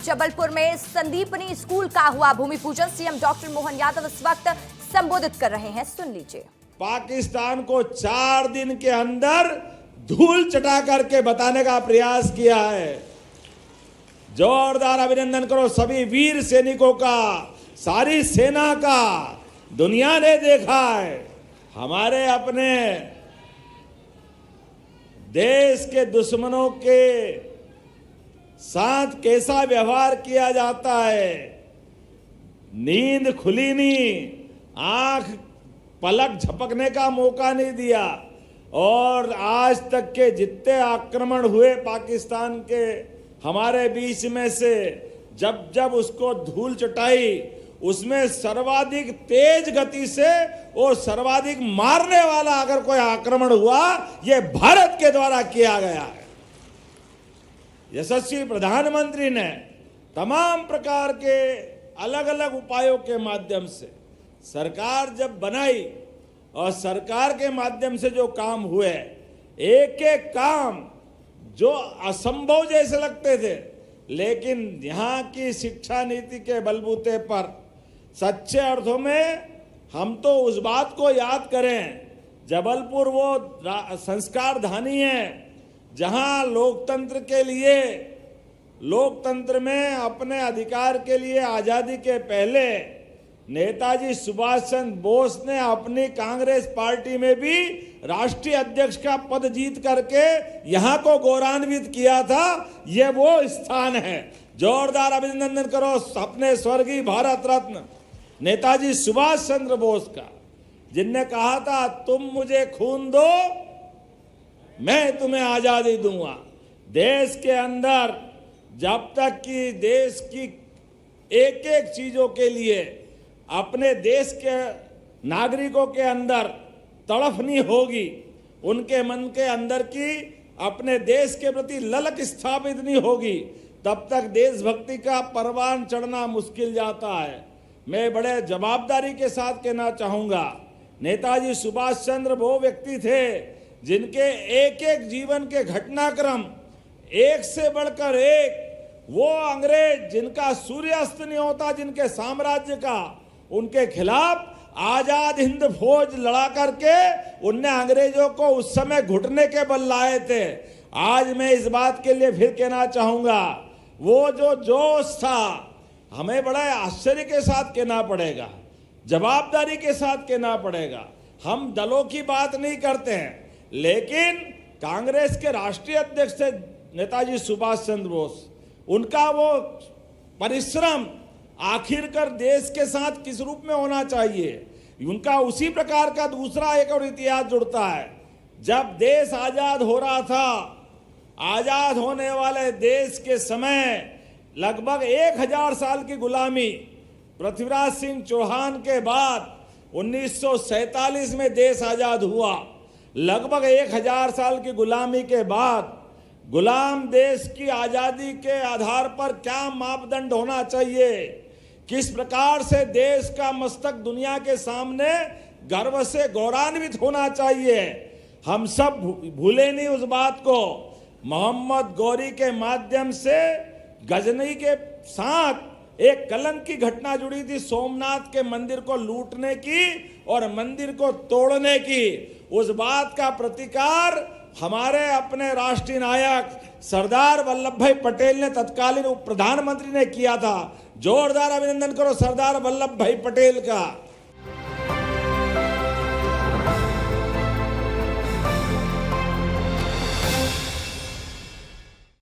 जबलपुर में संदीपनी स्कूल का हुआ भूमि पूजन। सीएम डॉक्टर मोहन यादव इस वक्त संबोधित कर रहे हैं, सुन लीजिए। पाकिस्तान को 4 दिन के अंदर धूल चटा करके बताने का प्रयास किया है। जोरदार अभिनंदन करो सभी वीर सैनिकों का, सारी सेना का। दुनिया ने देखा है हमारे अपने देश के दुश्मनों के साथ कैसा व्यवहार किया जाता है। नींद खुली नहीं, आंख पलक झपकने का मौका नहीं दिया। और आज तक के जितने आक्रमण हुए पाकिस्तान के हमारे बीच में से, जब जब उसको धूल चटाई, उसमें सर्वाधिक तेज गति से और सर्वाधिक मारने वाला अगर कोई आक्रमण हुआ, यह भारत के द्वारा किया गया है। यशस्वी प्रधानमंत्री ने तमाम प्रकार के अलग अलग उपायों के माध्यम से सरकार जब बनाई और सरकार के माध्यम से जो काम हुए, एक एक काम जो असंभव जैसे लगते थे, लेकिन यहाँ की शिक्षा नीति के बलबूते पर सच्चे अर्थों में हम तो उस बात को याद करें। जबलपुर वो संस्कार धानी है जहाँ लोकतंत्र के लिए, लोकतंत्र में अपने अधिकार के लिए आज़ादी के पहले नेताजी सुभाष चंद्र बोस ने अपनी कांग्रेस पार्टी में भी राष्ट्रीय अध्यक्ष का पद जीत करके यहाँ को गौरवान्वित किया था। ये वो स्थान है। जोरदार अभिनंदन करो अपने स्वर्गीय भारत रत्न नेताजी सुभाष चंद्र बोस का, जिनने कहा था तुम मुझे खून दो, मैं तुम्हें आजादी दूंगा। देश के अंदर जब तक कि देश की एक एक चीजों के लिए अपने देश के नागरिकों के अंदर तड़फ नहीं होगी, उनके मन के अंदर की अपने देश के प्रति ललक स्थापित नहीं होगी, तब तक देशभक्ति का परवान चढ़ना मुश्किल जाता है। मैं बड़े जवाबदारी के साथ कहना चाहूँगा, नेताजी सुभाष चंद्र वो व्यक्ति थे जिनके एक एक जीवन के घटनाक्रम एक से बढ़कर एक, वो अंग्रेज जिनका सूर्यास्त नहीं होता, जिनके साम्राज्य का, उनके खिलाफ आजाद हिंद फौज लड़ा करके उनने अंग्रेजों को उस समय घुटने के बल लाए थे। आज मैं इस बात के लिए फिर कहना चाहूँगा, वो जो जोश था, हमें बड़ा आश्चर्य के साथ कहना पड़ेगा, जवाबदारी के साथ कहना पड़ेगा। हम दलों की बात नहीं करते हैं, लेकिन कांग्रेस के राष्ट्रीय अध्यक्ष थे नेताजी सुभाष चंद्र बोस, उनका वो परिश्रम आखिरकार देश के साथ किस रूप में होना चाहिए, उनका उसी प्रकार का दूसरा एक और इतिहास जुड़ता है। जब देश आजाद हो रहा था, आजाद होने वाले देश के समय लगभग 1000 साल की गुलामी, पृथ्वीराज सिंह चौहान के बाद 1947 में देश आजाद हुआ। लगभग 1000 साल की गुलामी के बाद गुलाम देश की आज़ादी के आधार पर क्या मापदंड होना चाहिए, किस प्रकार से देश का मस्तक दुनिया के सामने गर्व से गौरवान्वित होना चाहिए, हम सब भूले नहीं उस बात को। मोहम्मद गौरी के माध्यम से गजनी के साथ एक कलंक की घटना जुड़ी थी, सोमनाथ के मंदिर को लूटने की और मंदिर को तोड़ने की। उस बात का प्रतिकार हमारे अपने राष्ट्रीय नायक सरदार वल्लभ भाई पटेल ने, तत्कालीन उप प्रधानमंत्री ने किया था। जोरदार अभिनंदन करो सरदार वल्लभ भाई पटेल का।